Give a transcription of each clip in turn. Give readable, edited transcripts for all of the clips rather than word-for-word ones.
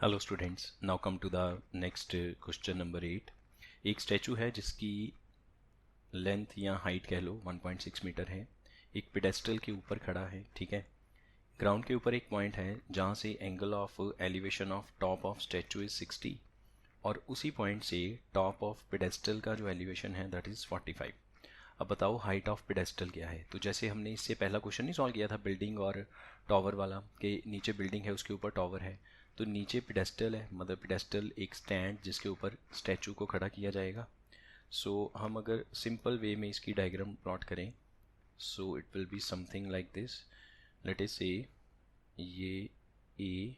Hello students, now come to the next question number 8। एक statue है जिसकी length या हाइट कह लो 1.6 मीटर है। एक पेडेस्टल के ऊपर खड़ा है, ठीक है। ग्राउंड के ऊपर एक पॉइंट है जहाँ से angle of elevation of top of statute is 60 और उसी पॉइंट से टॉप ऑफ पेडेस्टल का जो एलिवेशन है दैट इज़ 45। अब बताओ हाइट ऑफ पेडेस्टल क्या है। तो जैसे हमने इससे पहला क्वेश्चन नहीं सॉल्व किया था बिल्डिंग और टॉवर वाला, कि नीचे बिल्डिंग है उसके ऊपर टॉवर है, तो नीचे पेडेस्टल है, मतलब पेडेस्टल एक स्टैंड जिसके ऊपर स्टैचू को खड़ा किया जाएगा। सो हम अगर सिंपल वे में इसकी डायग्राम प्लॉट करें, so it will be something like this. Let us say ये ए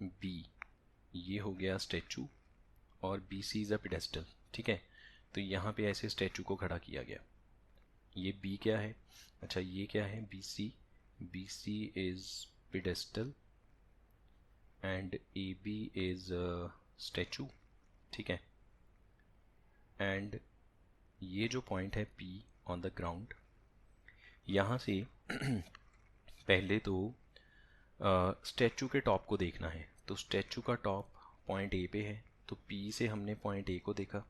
बी, ये हो गया स्टैचू और B C is a pedestal, ठीक है। तो यहाँ पे ऐसे स्टैचू को खड़ा किया गया। ये बी क्या है, अच्छा ये क्या है, B C. B C is pedestal and A B is statue, ठीक है। एंड ये जो पॉइंट है पी ऑन द ग्राउंड, यहाँ से पहले तो स्टैचू के टॉप को देखना है। तो स्टैचू का टॉप पॉइंट ए पे है, तो पी से हमने पॉइंट ए को देखा,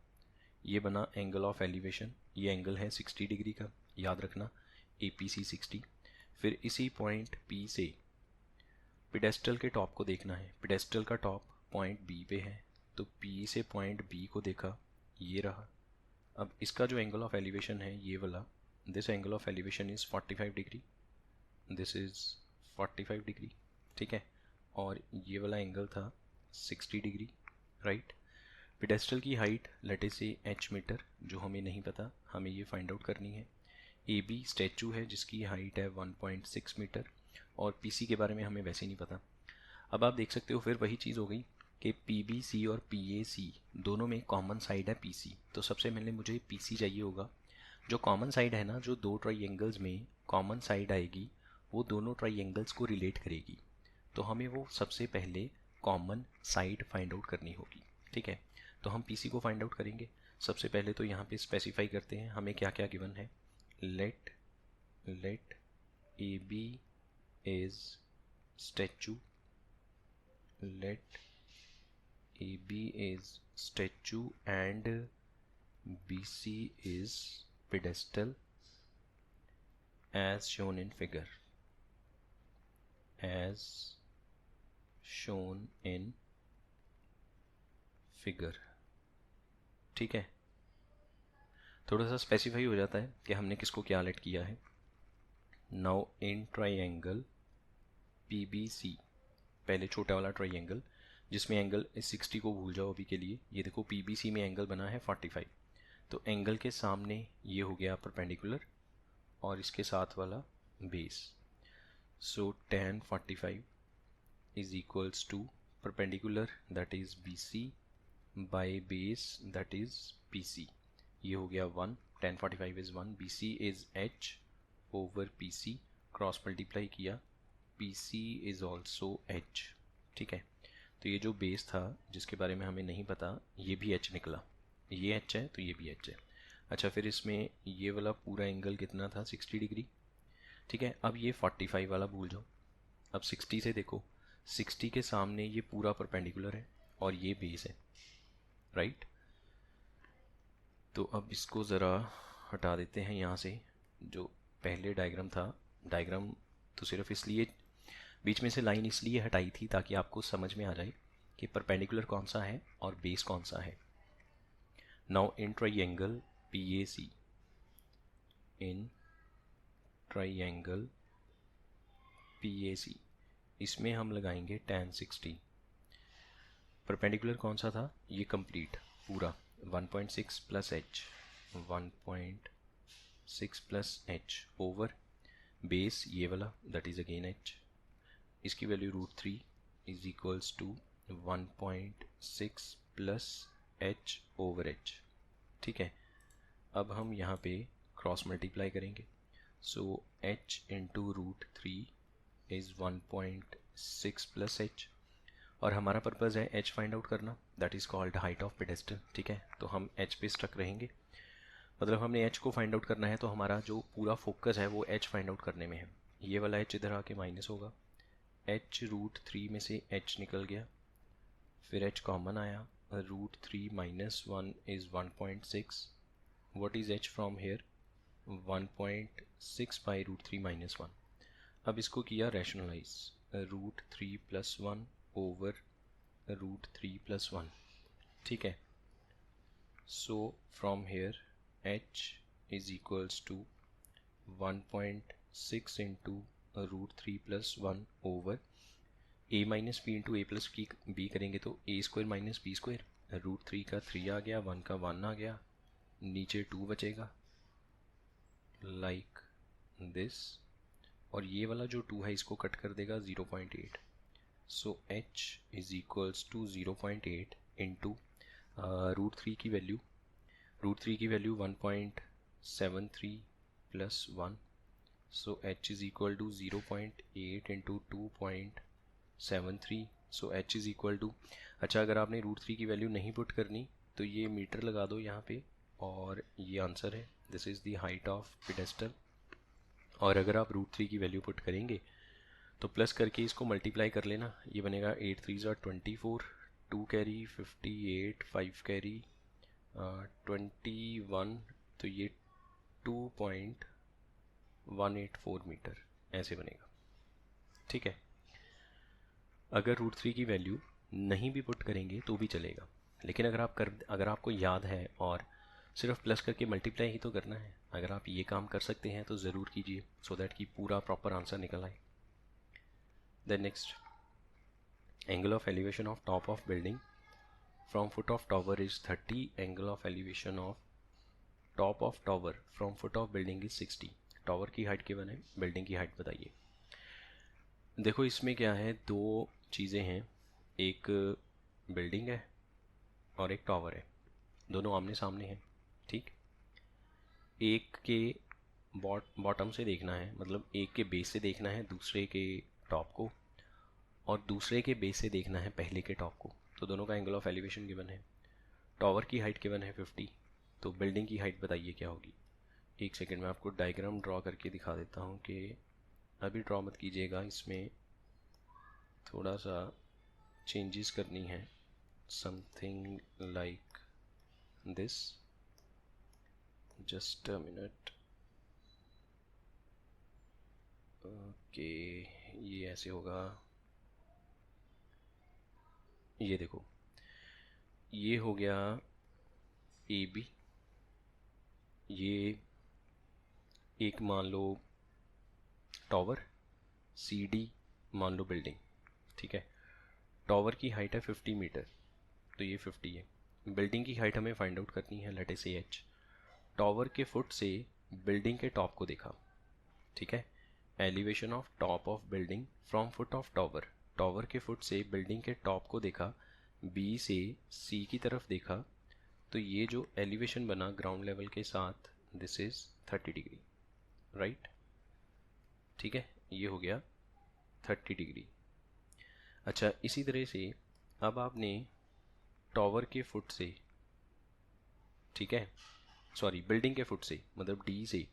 ये बना एंगल ऑफ एलिवेशन। ये एंगल है 60 डिग्री का, याद रखना, ए पी सी 60। फिर इसी पॉइंट पी से पेडेस्टल के टॉप को देखना है। पेडेस्टल का टॉप पॉइंट बी पे है, तो पी से पॉइंट बी को देखा, ये रहा। अब इसका जो एंगल ऑफ एलिवेशन है ये वाला, this angle of elevation is 45 degree, this is 45 degree, ठीक है। और ये वाला एंगल था 60 डिग्री, राइट। पेडेस्टल की हाइट लेट अस से एच मीटर, जो हमें नहीं पता, हमें ये फाइंड आउट करनी है। ए बी स्टैचू है जिसकी हाइट है 1.6 मीटर और पी सी के बारे में हमें वैसे ही नहीं पता। अब आप देख सकते हो फिर वही चीज़ हो गई कि पी बी सी और पी ए सी दोनों में कॉमन साइड है पी सी। तो सबसे पहले मुझे पी सी चाहिए होगा। जो कॉमन साइड है ना, जो दो ट्राइंगल्स में कॉमन साइड आएगी वो दोनों ट्राइंगल्स को रिलेट करेगी। तो हमें वो सबसे पहले कॉमन साइड फाइंड आउट करनी होगी, ठीक है। तो हम पी सी को फाइंड आउट करेंगे। सबसे पहले तो यहाँ पे स्पेसिफाई करते हैं हमें क्या क्या गिवन है। Let A B is statue, let AB is statue and BC is pedestal as shown in figure, as shown in figure, ठीक है। थोड़ा सा स्पेसिफाई हो जाता है कि हमने किसको क्या लेट किया है। नाउ इन ट्राइंगल PBC, पहले छोटा वाला ट्राइंगल जिसमें एंगल 60 को भूल जाओ अभी के लिए, ये देखो PBC में एंगल बना है 45। तो एंगल के सामने ये हो गया परपेंडिकुलर और इसके साथ वाला base. So tan 45 is equals to perpendicular that is BC by base that is PC। ये हो गया 1, tan 45 is 1, BC is H over PC, cross multiply किया, PC इज ऑल्सो H, ठीक है। तो ये जो बेस था जिसके बारे में हमें नहीं पता, ये भी H निकला, ये H है तो ये भी H है। अच्छा, फिर इसमें ये वाला पूरा एंगल कितना था, 60 डिग्री, ठीक है। अब ये 45 वाला भूल जाओ। अब 60 से देखो, 60 के सामने ये पूरा परपेंडिकुलर है और ये बेस है, राइट। तो अब इसको ज़रा हटा देते हैं यहाँ से। जो पहले डायग्राम था, डायग्राम तो सिर्फ इसलिए बीच में से लाइन इसलिए हटाई थी ताकि आपको समझ में आ जाए कि परपेंडिकुलर कौन सा है और बेस कौन सा है। Now in triangle PAC, in triangle PAC, इसमें हम लगाएंगे tan 60। परपेंडिकुलर कौन सा था, ये कंप्लीट पूरा 1.6 plus H, 1.6 plus H over base ये वाला दैट इज़ अगेन H, इसकी value √3 is equals to 1.6 plus H over H, ठीक है। अब हम यहाँ पे क्रॉस मल्टीप्लाई करेंगे। सो H into √3 is 1.6 plus H, और हमारा पर्पज़ है H फाइंड आउट करना, that is called height of pedestal, ठीक है। तो हम H पे स्टक रहेंगे, मतलब हमने H को फाइंड आउट करना है, तो हमारा जो पूरा फोकस है वो H फाइंड आउट करने में है। ये वाला H इधर आके माइनस होगा, H √3 में से H निकल गया, फिर h कॉमन आया, √3 minus 1 is 1.6. What is h from here? 1.6 by √3 minus 1. अब इसको किया रैशनलाइज, √3 प्लस 1 ओवर √3 प्लस 1. ठीक है, so from here h is equals to 1.6 into √3 plus 1 over a minus B into A plus B करेंगे तो a square minus B square. √3 का 3 आ गया, 1 का 1 आ गया, नीचे 2 बचेगा लाइक दिस, और ये वाला जो 2 है इसको कट कर देगा 0.8. So h is equals to 0.8 into √3 की वैल्यू, √3 की value 1.73 plus 1. So h is equal to 0.8 into 2.73. So h is equal to, अच्छा अगर आपने √3 की वैल्यू नहीं पुट करनी तो ये मीटर लगा दो यहाँ पे और ये आंसर है. This is the height of pedestal. और अगर आप √3 की वैल्यू पुट करेंगे तो प्लस करके इसको मल्टीप्लाई कर लेना, ये बनेगा 8 3 24, 2 कैरी 58, 5 कैरी 21, तो ये 2.184 मीटर ऐसे बनेगा. ठीक है, अगर √3 की वैल्यू नहीं भी पुट करेंगे तो भी चलेगा, लेकिन अगर आपको याद है और सिर्फ प्लस करके मल्टीप्लाई ही तो करना है, अगर आप ये काम कर सकते हैं तो ज़रूर कीजिए सो दैट कि पूरा प्रॉपर आंसर निकल आए. Then next, angle of elevation of top of building from foot of tower is 30. Angle of elevation of top of tower from foot of building is 60. Tower की height given है, building की height बताइए. देखो इसमें क्या है, दो चीज़ें हैं, एक बिल्डिंग है और एक टावर है, दोनों आमने सामने हैं. ठीक, एक के बॉटम से देखना है, मतलब एक के बेस से देखना है दूसरे के टॉप को, और दूसरे के बेस से देखना है पहले के टॉप को. तो दोनों का एंगल ऑफ एलिवेशन गिवन है. टावर की हाइट गिवन है 50, तो बिल्डिंग की हाइट बताइए क्या होगी. एक सेकंड में आपको डायग्राम ड्रॉ करके दिखा देता हूँ कि अभी ड्रॉ मत कीजिएगा, इसमें थोड़ा सा चेंजेस करनी है, something like this. Just a minute. Okay, ये ऐसे होगा, ये देखो ये हो गया ए बी, ये एक मान लो टावर, सी डी मान लो बिल्डिंग. ठीक है, टावर की हाइट है 50 मीटर, तो ये 50 है. बिल्डिंग की हाइट हमें फाइंड आउट करनी है, let us say h. Tower के फुट से बिल्डिंग के टॉप को देखा. ठीक है, elevation of top of building from foot of tower, tower के फुट से बिल्डिंग के टॉप को देखा, बी से सी की तरफ देखा, तो ये जो एलिवेशन बना ग्राउंड लेवल के साथ, दिस इज 30 डिग्री, राइट. ठीक है, ये हो गया 30 डिग्री. अच्छा, इसी तरह से अब आपने टावर के फुट से, ठीक है, सॉरी बिल्डिंग के फुट से मतलब डी से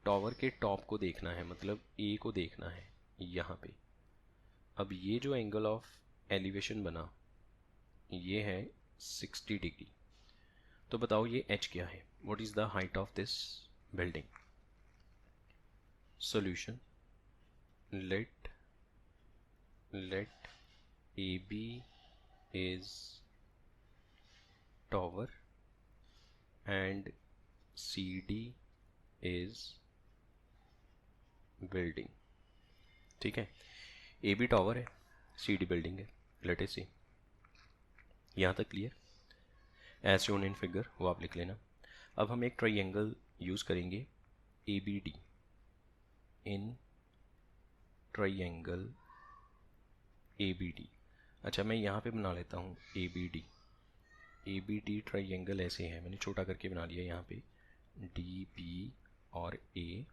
टावर के टॉप को देखना है, मतलब ए को देखना है यहाँ पे. अब ये जो एंगल ऑफ एलिवेशन बना ये है 60 डिग्री. तो बताओ ये h क्या है, what is the height of this building. Solution, let A B is tower and C D is building. ठीक है, ए बी टावर है, सी डी बिल्डिंग है. लेट अस सी, यहाँ तक clear? As shown in figure वो आप लिख लेना. अब हम एक ट्राइंगल यूज़ करेंगे A B D. In triangle A B D, अच्छा मैं यहाँ पे बना लेता हूँ A B D. A B D triangle ऐसे है, मैंने छोटा करके बना लिया यहाँ पे, डी बी और ए.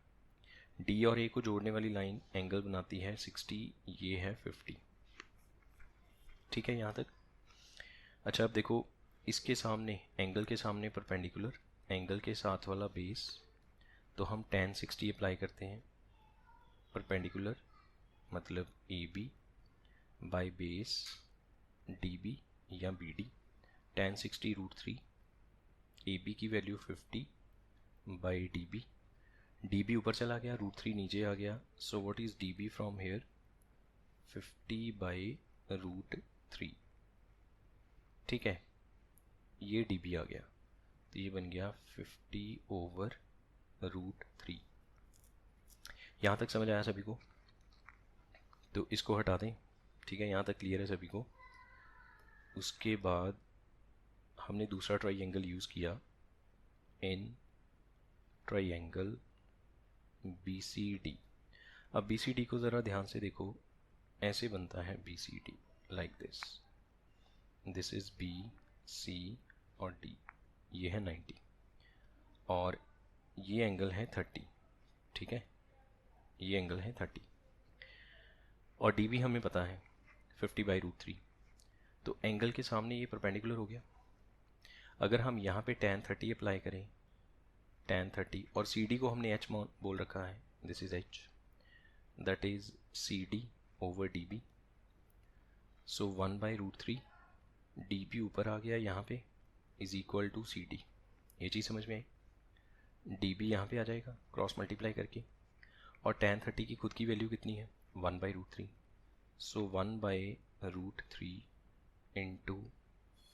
डी और ए को जोड़ने वाली लाइन एंगल बनाती है 60, ये है 50. ठीक है यहाँ तक? अच्छा अब देखो, इसके सामने एंगल के सामने परपेंडिकुलर, एंगल के साथ वाला बेस, तो हम tan 60 अप्लाई करते हैं. परपेंडिकुलर मतलब A B by base D B, या B D, tan 60 root three, A B की value 50 by D B, D B ऊपर चला गया, रूट थ्री नीचे आ गया, so what is D B from here, 50 by root three. ठीक है, ये डी बी आ गया, तो ये बन गया 50 ओवर रूट थ्री। यहाँ तक समझ आया सभी को? तो इसको हटा दें। ठीक है, यहाँ तक क्लियर है सभी को? उसके बाद हमने दूसरा ट्राइंगल यूज़ किया, in triangle B C D. अब बी सी डी को ज़रा ध्यान से देखो, ऐसे बनता है B C D, like this is B C और डी, ये है 90 और ये एंगल है 30। ठीक है, ये एंगल है 30 और डी भी हमें पता है 50 बाई रूट थ्री, तो एंगल के सामने ये परपेंडिकुलर हो गया। अगर हम यहाँ पे tan 30 अप्लाई करें, tan 30, और सी डी को हमने h बोल रखा है, this is h, that is C D over D B, so 1 by root three, D B ऊपर आ गया यहाँ पे, is equal to C D. ये चीज़ समझ में आई? डी बी यहाँ पे आ जाएगा क्रॉस मल्टीप्लाई करके, और tan 30 की खुद की वैल्यू कितनी है, 1 by root three, so 1 by root three into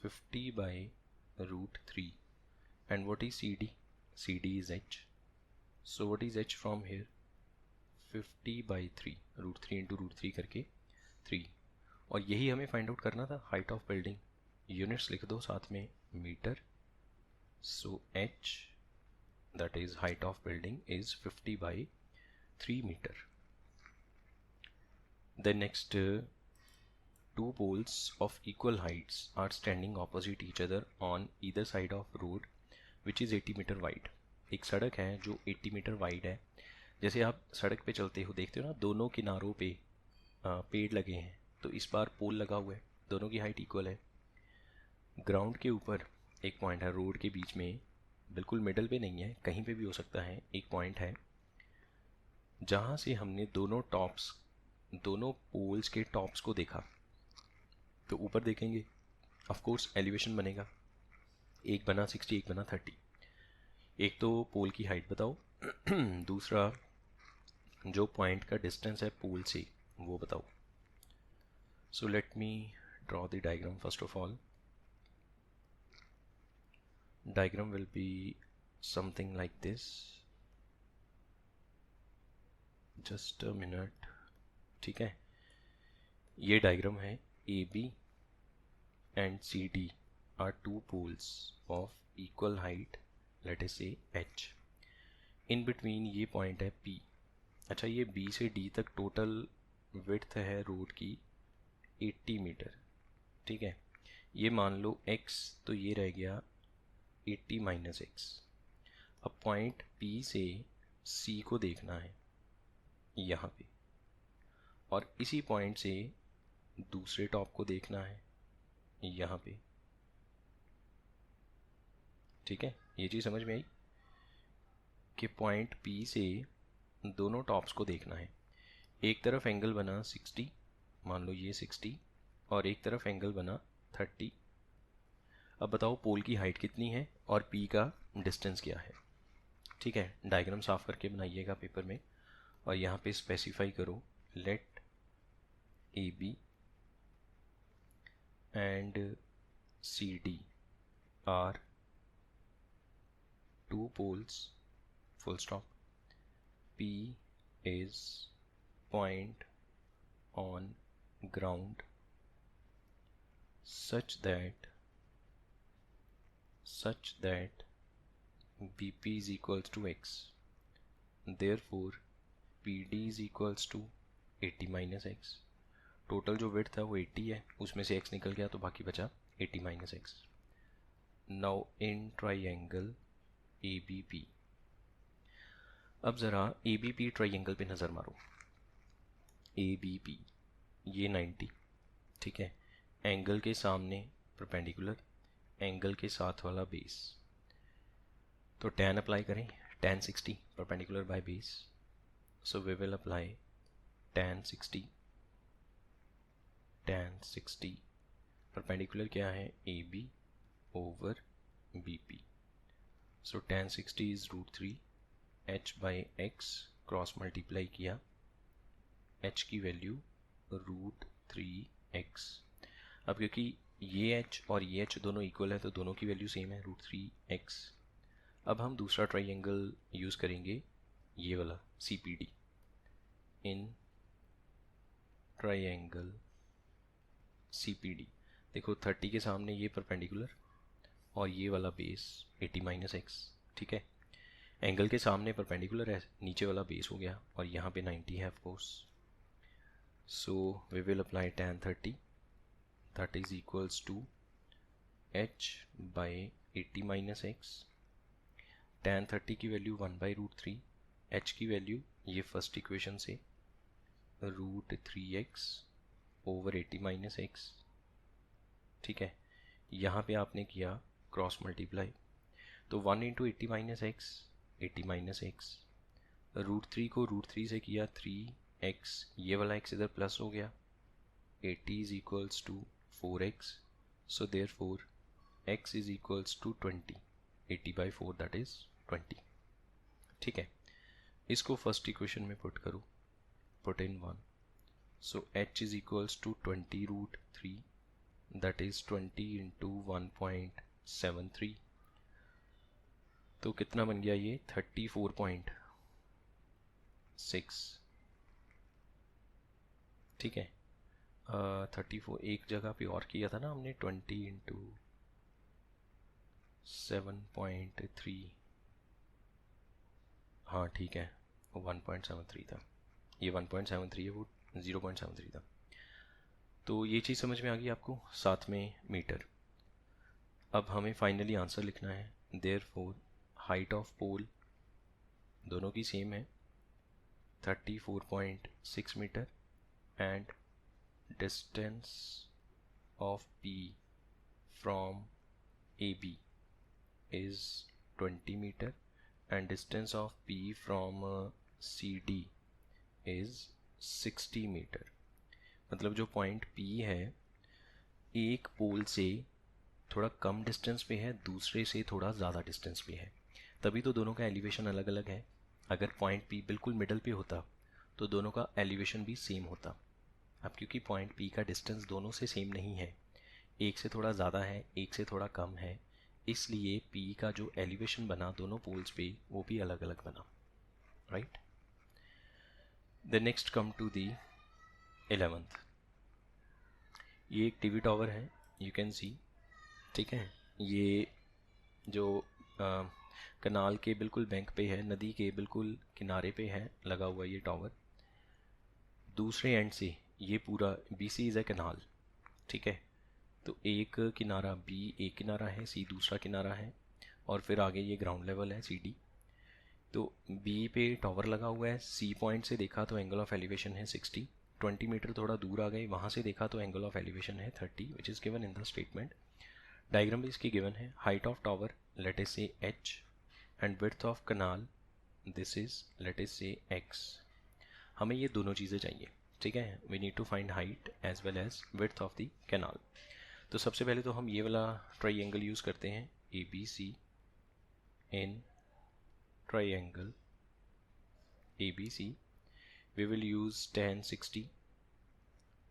50 by root three, and what is CD? CD is h. So what is h from here? 50 by 3, root three into root three करके 3, और यही हमें find out करना था, height of building. Units लिख दो साथ में, metre, so h that is height of building is 50 by 3 meter. The next two poles of equal heights are standing opposite each other on either side of road which is 80 metre wide. एक सड़क है जो 80 metre wide है। जैसे आप सड़क पे चलते हो, देखते हो ना, दोनों किनारों पे पेड़ लगे हैं, तो इस बार पोल लगा हुआ है, दोनों की हाइट इक्वल है। ग्राउंड के ऊपर एक पॉइंट है, रोड के बीच में, बिल्कुल मिडल पे नहीं है, कहीं पे भी हो सकता है, एक पॉइंट है जहाँ से हमने दोनों पोल्स के टॉप्स को देखा। तो ऊपर देखेंगे, ऑफ कोर्स एलिवेशन बनेगा, एक बना 60, एक बना 30। एक तो पोल की हाइट बताओ दूसरा जो पॉइंट का डिस्टेंस है पोल से वो बताओ। So let me draw the diagram first of all. Diagram will be something like this, just a minute. ठीक है, ये डायग्राम है, A B and C D are two poles of equal height, let us say h. in between ये point है P। अच्छा, ये B से D तक टोटल विड्थ है रोड की 80 मीटर। ठीक है, ये मान लो x, तो ये रह गया 80 माइनस x। अब पॉइंट P से C को देखना है यहाँ पे, और इसी पॉइंट से दूसरे टॉप को देखना है यहाँ पे। ठीक है, ये चीज़ समझ में आई कि पॉइंट P से दोनों टॉप्स को देखना है। एक तरफ एंगल बना 60, मान लो ये 60, और एक तरफ एंगल बना 30। अब बताओ पोल की हाइट कितनी है और P का डिस्टेंस क्या है। ठीक है, डायग्राम साफ करके बनाइएगा पेपर में, और यहाँ पे स्पेसिफाई करो, let A B and C D are two poles, full stop. P is point on ground such that BP is equals to x. Therefore PD is equals to 80 minus x. Total जो width था वो 80 है, उसमें से x निकल गया तो बाकी बचा 80 minus x. Now in triangle ABP, अब ज़रा ABP ट्राइंगल पे नज़र मारो। ABP ये 90, ठीक है, एंगल के सामने परपेंडिकुलर, एंगल के साथ वाला बेस, तो tan अप्लाई करें, tan 60 perpendicular by base, so we will apply tan 60 perpendicular क्या है, A B over B P. So tan 60 is √3 h by x, cross multiply किया, h की वैल्यू √3x। अब क्योंकि ये h और ये h दोनों इक्वल है तो दोनों की वैल्यू सेम है, √3x। अब हम दूसरा ट्राइंगल यूज़ करेंगे, ये वाला CPD, इन ट्राइंगल CPD। देखो 30 के सामने ये परपेंडिकुलर और ये वाला बेस 80 - x, ठीक है। एंगल के सामने परपेंडिकुलर है, नीचे वाला बेस हो गया और यहाँ पे 90 है of course. So we will apply tan 30, that is equals to h by 80 - x। tan 30 की वैल्यू 1/√3, h की वैल्यू ये फर्स्ट इक्वेशन से √3x ओवर 80 - x, ठीक है। यहाँ पे आपने किया क्रॉस मल्टीप्लाई, तो 1 × 80 - x, 80 - x, √3 को √3 से किया 3x, ये वाला x इधर प्लस हो गया, 80 is equals to 4x, so therefore x is equals to 20, 80/4 that is 20, ठीक है। इसको फर्स्ट इक्वेशन में पुट करो, put in 1, so h is equals to 20√3, that is 20 into 1.73, तो कितना बन गया ये 34.6, ठीक है। 34 एक जगह पे और किया था ना हमने, 20 इंटू 7.3, हाँ ठीक है, 1.73 था, ये 1.73 है, वो 0.73 था। तो ये चीज़ समझ में आ गई आपको, साथ में मीटर। अब हमें फाइनली आंसर लिखना है, देयरफॉर हाइट ऑफ पोल दोनों की सेम है 34.6 metre and distance of P from AB is 20 meter and distance of P from CD is 60 meter। मतलब जो पॉइंट P है एक पोल से थोड़ा कम डिस्टेंस पे है, दूसरे से थोड़ा ज़्यादा डिस्टेंस पे है, तभी तो दोनों का एलिवेशन अलग अलग है। अगर पॉइंट P बिल्कुल मिडल पे होता तो दोनों का एलिवेशन भी सेम होता। अब क्योंकि पॉइंट P का डिस्टेंस दोनों से सेम नहीं है, एक से थोड़ा ज़्यादा है, एक से थोड़ा कम है, इसलिए P का जो एलिवेशन बना दोनों पोल्स पे वो भी अलग अलग बना, right. The next come to the 11th। ये एक टीवी टावर है, यू कैन सी, ठीक है। ये जो कनाल के बिल्कुल बैंक पे है, नदी के बिल्कुल किनारे पे है लगा हुआ ये टावर। दूसरे एंड से ये पूरा BC इज़ ए कनाल, ठीक है। तो एक किनारा B एक किनारा है, C दूसरा किनारा है, और फिर आगे ये ग्राउंड लेवल है CD। तो B पे टावर लगा हुआ है, C पॉइंट से देखा तो एंगल ऑफ एलिवेशन है 60, 20 मीटर थोड़ा दूर आ गए, वहाँ से देखा तो एंगल ऑफ एलिवेशन है 30, which is given in the statement. Diagram भी इसकी गिवन है, height of tower let us say h and width of canal this is let us say x। हमें ये दोनों चीज़ें चाहिए, ठीक है। We need to find height as well as width of the canal. तो सबसे पहले तो हम ये वाला ट्राइंगल यूज़ करते हैं, ABC in triangle ABC we will use tan 60,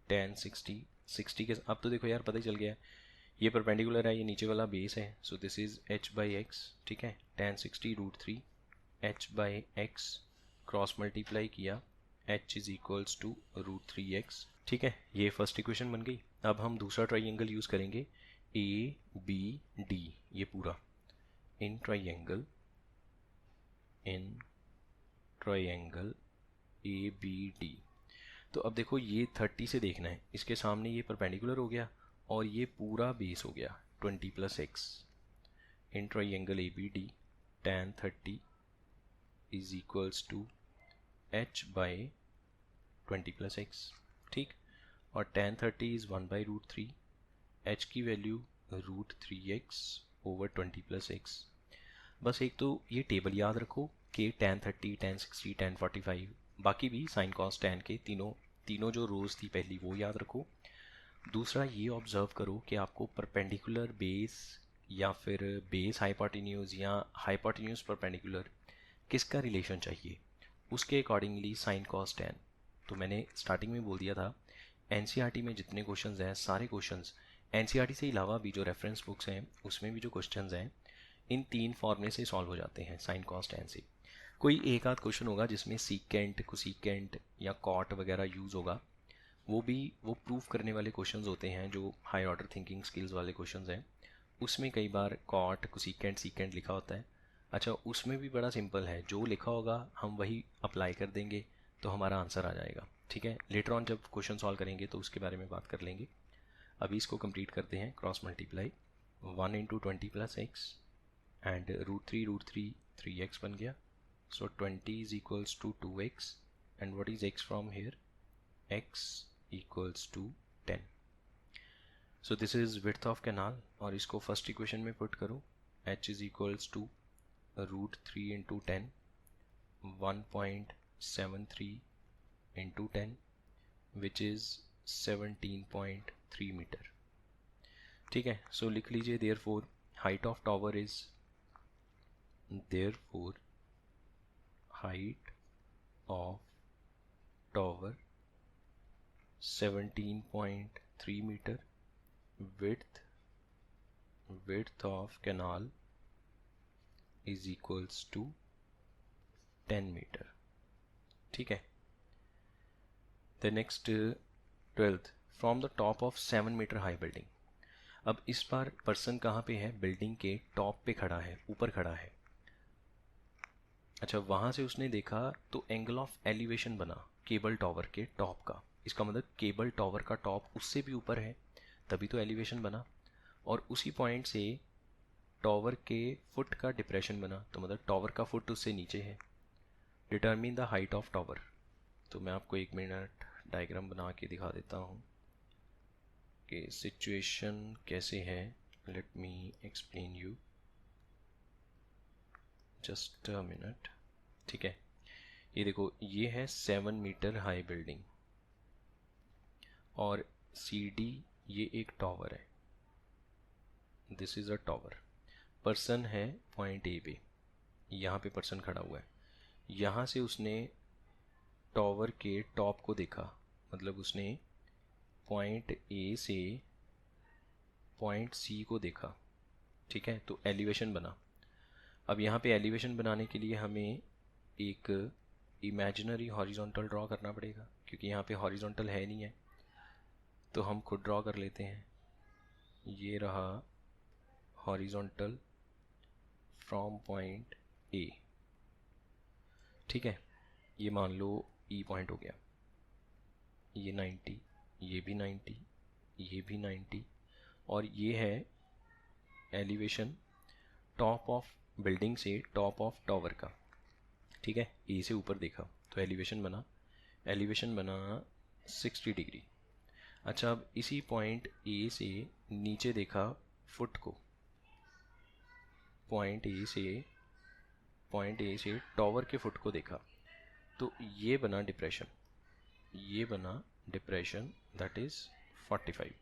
tan 60, 60 के, अब तो देखो यार पता ही चल गया है, ये परपेंडिकुलर है, ये नीचे वाला बेस है, so this is h by x, ठीक है। tan 60 √3 h by x, cross multiply किया, h is equals to √3x, ठीक है। ये फर्स्ट इक्वेशन बन गई। अब हम दूसरा ट्राइंगल यूज़ करेंगे, ABD, ये पूरा इन ट्राइंगल ABD। तो अब देखो ये 30 से देखना है, इसके सामने ये परपेंडिकुलर हो गया और ये पूरा बेस हो गया 20 + x in triangle ABD, tan 30 is equals to h by 20 + x, ठीक। और tan 30 इज़ 1/√3, h की वैल्यू √3x ओवर 20 + x। बस एक तो ये टेबल याद रखो कि tan 30, tan 60, tan 45, बाकी भी साइन कॉस tan के तीनों जो रोज़ थी पहली वो याद रखो। दूसरा ये ऑब्ज़र्व करो कि आपको परपेंडिकुलर बेस या फिर बेस हाइपोटेन्यूज या हाइपोटेन्यूज परपेंडिकुलर किसका रिलेशन चाहिए, उसके अकॉर्डिंगली साइन कॉस टेन। तो मैंने स्टार्टिंग में बोल दिया था एनसीईआरटी में जितने क्वेश्चंस हैं सारे क्वेश्चंस, एनसीईआरटी से अलावा भी जो रेफरेंस बुक्स हैं उसमें भी जो क्वेश्चंस हैं इन तीन फॉर्मूले से सॉल्व हो जाते हैं साइन कॉस टेन से। कोई एक आध क्वेश्चन होगा जिसमें सीकेंट कोसीकेंट या कॉट वगैरह यूज़ होगा, वो प्रूफ करने वाले क्वेश्चंस होते हैं जो हाई ऑर्डर थिंकिंग स्किल्स वाले क्वेश्चंस हैं। उसमें कई बार कॉट कोसीकेंट सीकेंट लिखा होता है। अच्छा, उसमें भी बड़ा सिंपल है, जो लिखा होगा हम वही अप्लाई कर देंगे तो हमारा आंसर आ जाएगा। ठीक है, लेटर ऑन जब क्वेश्चन सॉल्व करेंगे तो उसके बारे में बात कर लेंगे। अभी इसको कंप्लीट करते हैं। Cross multiply 1 × 20 + x and √3 3x बन गया। So 20 is equals to 2x and what is x from here, x equals to 10। So this is width of canal और इसको फर्स्ट इक्वेशन में पुट करो, h is equals to √3 × 10, 1.73 × 10 which is 17.3 metre. ठीक है, सो लिख लीजिए therefore height of tower is, therefore height of tower 17.3 metre, width of canal is equals to 10 metre. ठीक है, the next 12th, from the top of 7 metre high building. अब इस बार person कहाँ पे है, बिल्डिंग के टॉप पे खड़ा है, ऊपर खड़ा है। अच्छा, वहाँ से उसने देखा तो एंगल ऑफ एलिवेशन बना केबल टावर के टॉप का। इसका मतलब केबल टावर का टॉप उससे भी ऊपर है, तभी तो एलिवेशन बना। और उसी पॉइंट से टावर के फुट का डिप्रेशन बना, तो मतलब टावर का फुट उससे नीचे है। Determine the height of tower. तो मैं आपको 1 मिनट डायग्राम बना के दिखा देता हूँ कि सिचुएशन कैसे है। Let me explain you, just a minute. ठीक है, ये देखो, ये है 7 मीटर हाई बिल्डिंग और CD ये एक टावर है, this is a tower. Person है पॉइंट ए पे, यहाँ पे पर्सन खड़ा हुआ है। यहाँ से उसने टावर के टॉप को देखा, मतलब उसने पॉइंट ए से पॉइंट सी को देखा। ठीक है, तो एलिवेशन बना। अब यहाँ पे एलिवेशन बनाने के लिए हमें एक इमेजिनरी हॉरिजॉन्टल ड्रॉ करना पड़ेगा, क्योंकि यहाँ पे हॉरिजॉन्टल है नहीं है, तो हम खुद ड्रॉ कर लेते हैं। ये रहा हॉरिजॉन्टल फ्रॉम पॉइंट ए। ठीक है, ये मान लो ई पॉइंट हो गया, ये 90, ये भी 90, ये भी 90, और ये है एलिवेशन टॉप ऑफ बिल्डिंग से टॉप ऑफ टावर का। ठीक है, ए से ऊपर देखा तो एलिवेशन बना 60 डिग्री। अच्छा, अब इसी पॉइंट ए से नीचे देखा फुट को, पॉइंट ए से टावर के फुट को देखा, तो ये बना डिप्रेशन, दैट इज़ 45।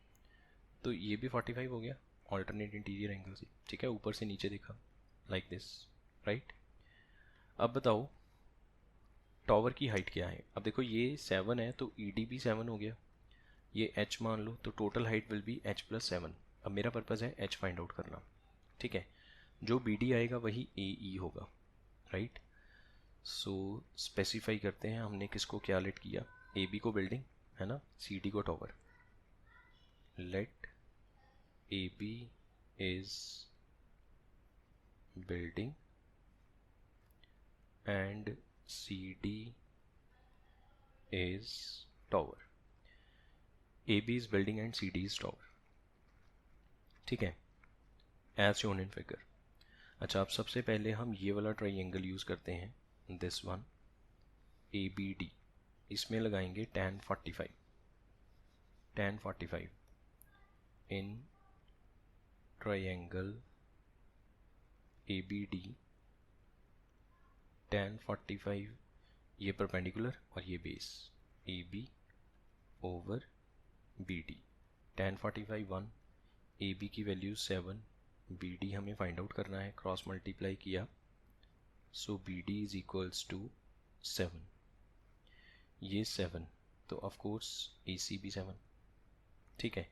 तो ये भी 45 हो गया ऑल्टरनेट इंटीरियर एंगल से। ठीक है, ऊपर से नीचे देखा लाइक दिस, राइट। अब बताओ टावर की हाइट क्या है। अब देखो ये 7 है तो ED भी 7 हो गया, ये H मान लो, तो total height will be H+7। अब मेरा पर्पज़ है H फाइंड आउट करना। ठीक है, जो BD आएगा वही AE होगा, राइट। सो स्पेसिफाई करते हैं हमने किसको क्या लेट किया, AB को बिल्डिंग है ना, CD को tower. Let AB is building and CD is tower। AB is building and CD is tower। ठीक है, एज शोन इन फिगर। अच्छा, अब सबसे पहले हम ये वाला ट्राइंगल यूज़ करते हैं, दिस वन ABD। इसमें लगाएंगे tan 45 in triangle ABD। tan 45 ये परपेंडिकुलर और ये base AB/BD। tan 45 1, A B की वैल्यू 7, बी डी हमें फाइंड आउट करना है, क्रॉस मल्टीप्लाई किया, so B D is equals to 7, ये 7, तो ऑफ कोर्स ए सी भी 7, ठीक है।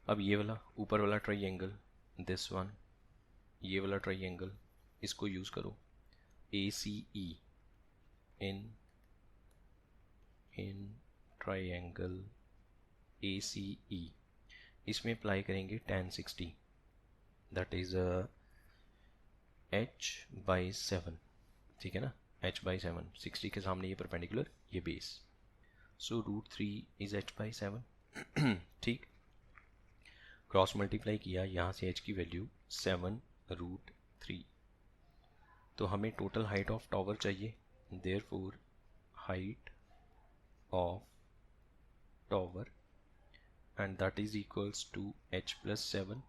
अब ये वाला ऊपर वाला ट्राइंगल, दिस वन, ये वाला ट्राइंगल, इसको यूज़ करो, ए सी ई इन ट्राइंगल ए सी ई, इसमें अप्लाई करेंगे tan 60, that is h by 7, ठीक है ना, h बाई 7, 60 के सामने ये परपेंडिकुलर, ये base, so √3 is h by 7, ठीक। क्रॉस मल्टीप्लाई किया, यहाँ से h की वैल्यू 7√3, तो हमें टोटल हाइट ऑफ टावर चाहिए, therefore height of tower and that is equals to h plus 7,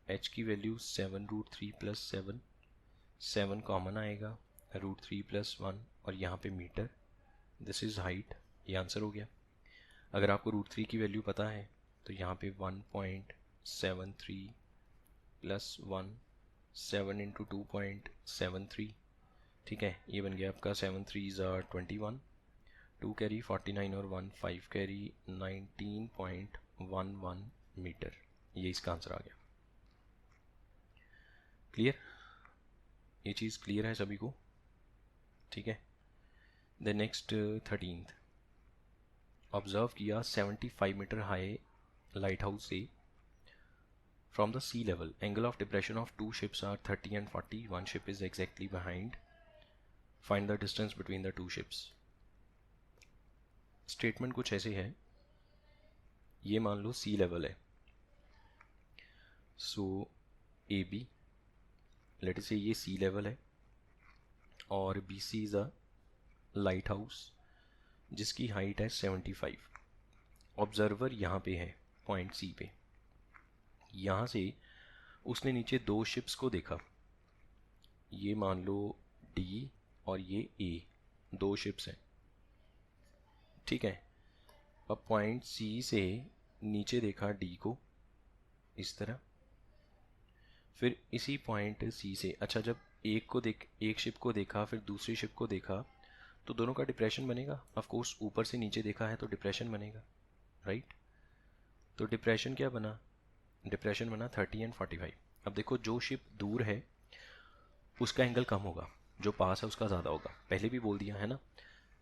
h की वैल्यू 7√3 प्लस 7, 7 कॉमन आएगा, √3 प्लस 1 और यहाँ पे मीटर, दिस इज़ हाइट, ये आंसर हो गया। अगर आपको √3 की वैल्यू पता है तो यहाँ पे 1.73 प्लस 1, 7 इंटू 2.73, ठीक है, ये बन गया आपका 7 3 21, 2 कैरी 49 और 1 5 कैरी 19.11 मीटर, ये इसका आंसर आ गया। क्लियर, ये चीज़ क्लियर है सभी को, ठीक है। द नेक्स्ट 13th, ऑब्जर्व किया 75 मीटर हाई लाइट हाउस से from the sea level, angle of depression of 2 ships are 30 and 40, 1 ship is exactly behind, find the distance between the 2 ships. Statement कुछ ऐसे है, ये मान लो सी लेवल है, सो A B, late से ये सी लेवल है और B C is a lighthouse जिसकी हाइट है 75, ऑब्जर्वर यहाँ पे है पॉइंट सी पे, यहाँ से उसने नीचे 2 शिप्स को देखा, ये मान लो डी और ये ए, 2 शिप्स हैं, ठीक है। अब पॉइंट सी से नीचे देखा डी को इस तरह, फिर इसी पॉइंट सी से, अच्छा जब एक शिप को देखा फिर दूसरी शिप को देखा तो दोनों का डिप्रेशन बनेगा, ऑफ कोर्स ऊपर से नीचे देखा है तो डिप्रेशन बनेगा, राइट। तो डिप्रेशन क्या बना, डिप्रेशन बना 30 and 45। अब देखो जो शिप दूर है उसका एंगल कम होगा, जो पास है उसका ज़्यादा होगा, पहले भी बोल दिया है ना,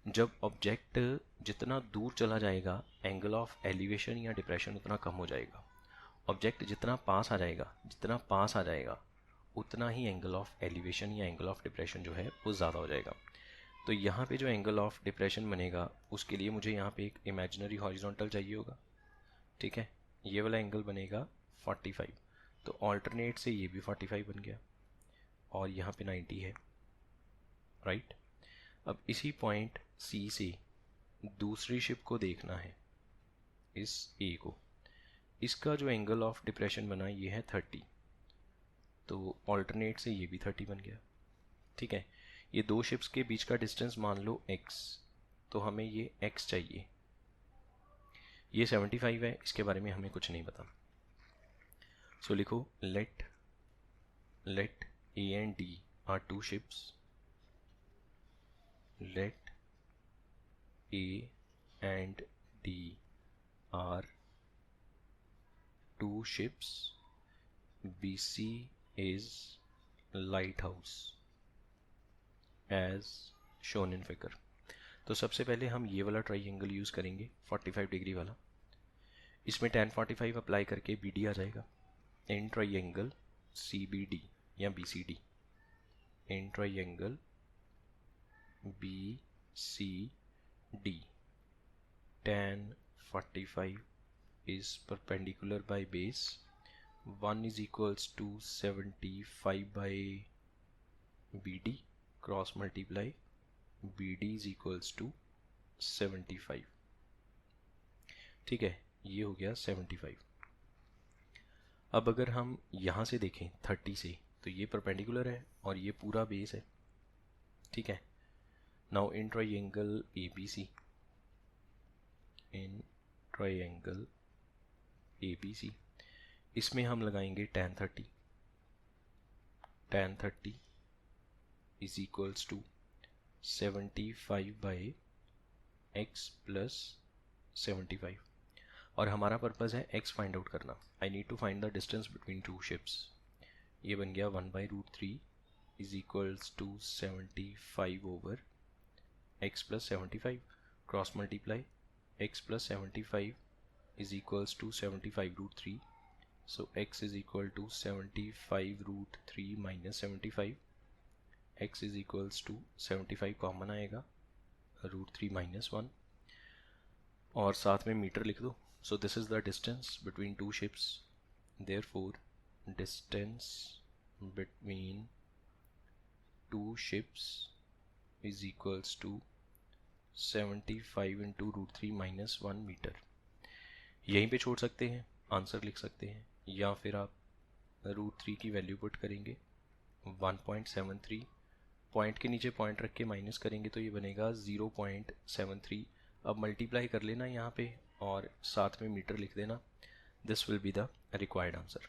जब ऑब्जेक्ट जितना दूर चला जाएगा एंगल ऑफ एलिवेशन या डिप्रेशन उतना कम हो जाएगा, ऑब्जेक्ट जितना पास आ जाएगा उतना ही एंगल ऑफ एलिवेशन या एंगल ऑफ डिप्रेशन जो है वो ज़्यादा हो जाएगा। तो यहाँ पे जो एंगल ऑफ डिप्रेशन बनेगा उसके लिए मुझे यहाँ पे एक इमेजिनरी हॉरिजॉन्टल चाहिए होगा, ठीक है, ये वाला एंगल बनेगा 45, तो ऑल्टरनेट से ये भी 45 बन गया और यहाँ पे 90 है, राइट। अब इसी पॉइंट सी से दूसरी शिप को देखना है, इस ए को, इसका जो एंगल ऑफ डिप्रेशन बना ये है 30, तो ऑल्टरनेट से ये भी 30 बन गया, ठीक है। ये 2 शिप्स के बीच का डिस्टेंस मान लो x, तो हमें ये x चाहिए, ये 75 है, इसके बारे में हमें कुछ नहीं पता, सो लिखो late A and D are 2 ships, let A and D are 2 ships, BC is lighthouse as shown in figure। तो सबसे पहले हम ये वाला ट्राइंगल यूज़ करेंगे 45 डिग्री वाला, इसमें tan 45 अप्लाई करके BD आ जाएगा, इन ट्राइंगल CBD या BCD, in triangle BCD, tan 45 is perpendicular by base, 1 is equals to 75 by BD, cross multiply, BD is equals to 75, ठीक है, ये हो गया 75। अब अगर हम यहाँ से देखें 30 से तो ये परपेंडिकुलर है और ये पूरा बेस है, ठीक है। Now in triangle ABC, in triangle ABC। इसमें हम लगाएंगे tan 30 is equals to 75 by x plus 75 और हमारा पर्पज़ है x फाइंड आउट करना। I need to find the distance between two ships. ये बन गया 1/√3 is equals to 75 over x plus 75, cross multiply x plus 75 is equals to 75√3, so x is equal to 75√3 minus 75, x is equals to 75 common आएगा, √3 minus 1 और साथ में metre लिख दो। so this is the distance between two ships, therefore distance between two ships is equals to 75 into √3 minus 1 metre. यहीं पे छोड़ सकते हैं, आंसर लिख सकते हैं, या फिर आप √3 की वैल्यू पुट करेंगे 1.73, पॉइंट के नीचे पॉइंट रख के माइनस करेंगे तो ये बनेगा 0.73। अब मल्टीप्लाई कर लेना यहाँ पे और साथ में मीटर लिख देना। This will be the required answer.